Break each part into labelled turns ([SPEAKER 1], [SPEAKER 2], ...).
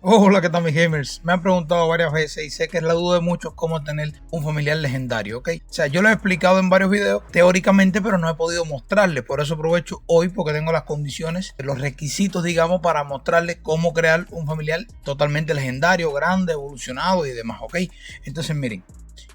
[SPEAKER 1] Hola, ¿qué tal mis gamers? Me han preguntado varias veces y sé que es la duda de muchos cómo tener un familiar legendario, ¿ok? O sea, yo lo he explicado en varios videos teóricamente, pero no he podido mostrarles. Por eso aprovecho hoy porque tengo las condiciones, los requisitos, digamos, para mostrarles cómo crear un familiar totalmente legendario, grande, evolucionado y demás, ¿ok? Entonces miren,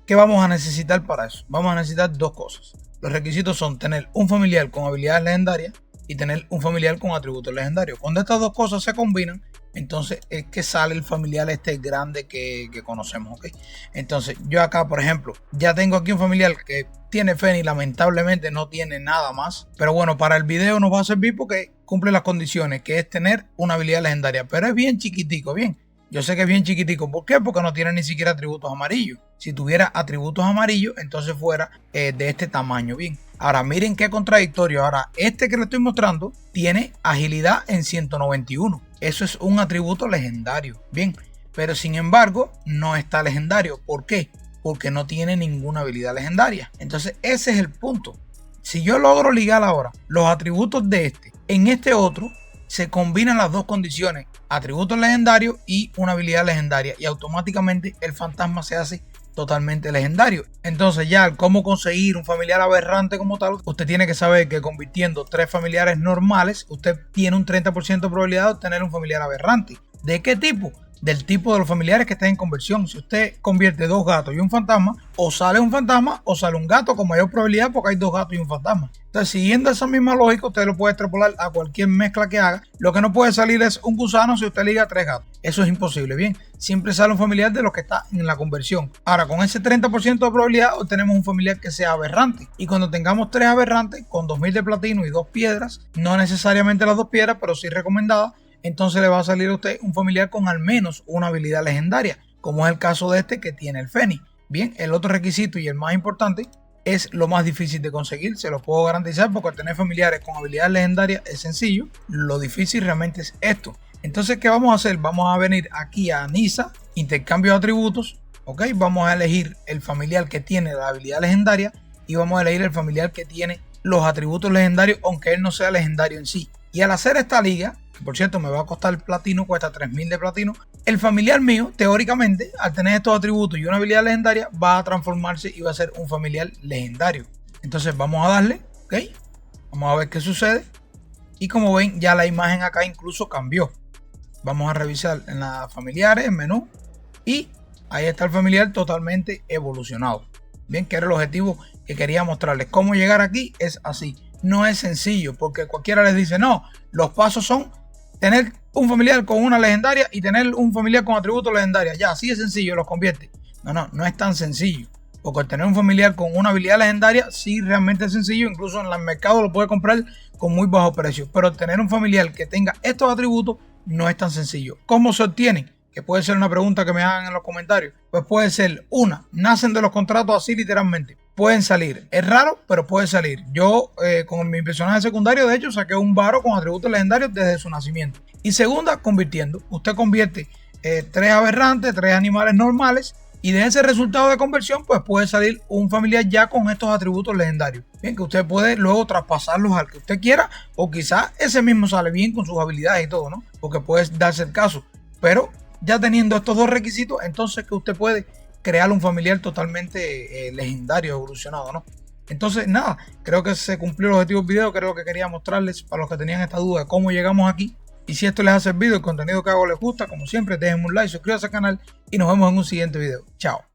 [SPEAKER 1] ¿qué vamos a necesitar para eso? Vamos a necesitar dos cosas. Los requisitos son tener un familiar con habilidades legendarias y tener un familiar con atributos legendarios. Cuando estas dos cosas se combinan, entonces es que sale el familiar este grande que conocemos, ¿ok? Entonces yo acá, por ejemplo, ya tengo aquí un familiar que tiene Feni, lamentablemente no tiene nada más, pero bueno, para el video nos va a servir porque cumple las condiciones, que es tener una habilidad legendaria, pero es bien chiquitico, bien. Yo sé que es bien chiquitico. ¿Por qué? Porque no tiene ni siquiera atributos amarillos. Si tuviera atributos amarillos, entonces fuera de este tamaño. Bien. Ahora, miren qué contradictorio. Ahora, este que le estoy mostrando tiene agilidad en 191. Eso es un atributo legendario. Bien. Pero sin embargo, no está legendario. ¿Por qué? Porque no tiene ninguna habilidad legendaria. Entonces, ese es el punto. Si yo logro ligar ahora los atributos de este en este otro, se combinan las dos condiciones, atributos legendarios y una habilidad legendaria, y automáticamente el fantasma se hace totalmente legendario. Entonces ya cómo conseguir un familiar aberrante como tal, usted tiene que saber que convirtiendo 3 familiares normales, usted tiene un 30% de probabilidad de obtener un familiar aberrante. ¿De qué tipo? Del tipo de los familiares que estén en conversión. Si usted convierte 2 gatos y un fantasma, o sale un fantasma o sale un gato con mayor probabilidad porque hay 2 gatos y un fantasma. Entonces, siguiendo esa misma lógica, usted lo puede extrapolar a cualquier mezcla que haga. Lo que no puede salir es un gusano si usted liga 3 gatos. Eso es imposible. Bien, siempre sale un familiar de los que está en la conversión. Ahora, con ese 30% de probabilidad, obtenemos un familiar que sea aberrante. Y cuando tengamos 3 aberrantes con 2000 de platino y 2 piedras, no necesariamente las 2 piedras, pero sí recomendadas, entonces le va a salir a usted un familiar con al menos una habilidad legendaria, como es el caso de este que tiene el Feni. Bien, el otro requisito y el más importante es lo más difícil de conseguir, se lo puedo garantizar, porque al tener familiares con habilidades legendarias es sencillo. Lo difícil realmente es esto. Entonces, ¿qué vamos a hacer? Vamos a venir aquí a Nisa, intercambio de atributos, ¿ok? Vamos a elegir el familiar que tiene la habilidad legendaria y vamos a elegir el familiar que tiene los atributos legendarios, aunque él no sea legendario en sí. Y al hacer esta liga, que por cierto me va a costar platino, cuesta 3000 de platino, el familiar mío, teóricamente, al tener estos atributos y una habilidad legendaria, va a transformarse y va a ser un familiar legendario. Entonces vamos a darle, ¿ok? Vamos a ver qué sucede. Y como ven, ya la imagen acá incluso cambió. Vamos a revisar en las familiares, en menú, y ahí está el familiar totalmente evolucionado. Bien, que era el objetivo que quería mostrarles. Cómo llegar aquí es así. No es sencillo, porque cualquiera les dice, no, los pasos son tener un familiar con una legendaria y tener un familiar con atributos legendarios. Ya, así es sencillo, los convierte. No es tan sencillo. Porque al tener un familiar con una habilidad legendaria, sí realmente es sencillo. Incluso en el mercado lo puede comprar con muy bajo precio. Pero al tener un familiar que tenga estos atributos, no es tan sencillo. ¿Cómo se obtienen? Que puede ser una pregunta que me hagan en los comentarios. Pues puede ser nacen de los contratos así literalmente. Pueden salir. Es raro, pero puede salir. Yo con mi personaje secundario, de hecho, saqué un varo con atributos legendarios desde su nacimiento. Y segunda, convirtiendo. Usted convierte 3 aberrantes, 3 animales normales, y de ese resultado de conversión, pues puede salir un familiar ya con estos atributos legendarios. Bien, que usted puede luego traspasarlos al que usted quiera, o quizás ese mismo sale bien con sus habilidades y todo, ¿no? Porque puede darse el caso. Pero ya teniendo estos dos requisitos, entonces que usted puede crear un familiar totalmente legendario, evolucionado, ¿no? Entonces, nada, creo que se cumplió el objetivo del video, que era lo que quería mostrarles para los que tenían esta duda de cómo llegamos aquí. Y si esto les ha servido, el contenido que hago les gusta, como siempre, déjenme un like, suscríbanse al canal y nos vemos en un siguiente video. Chao.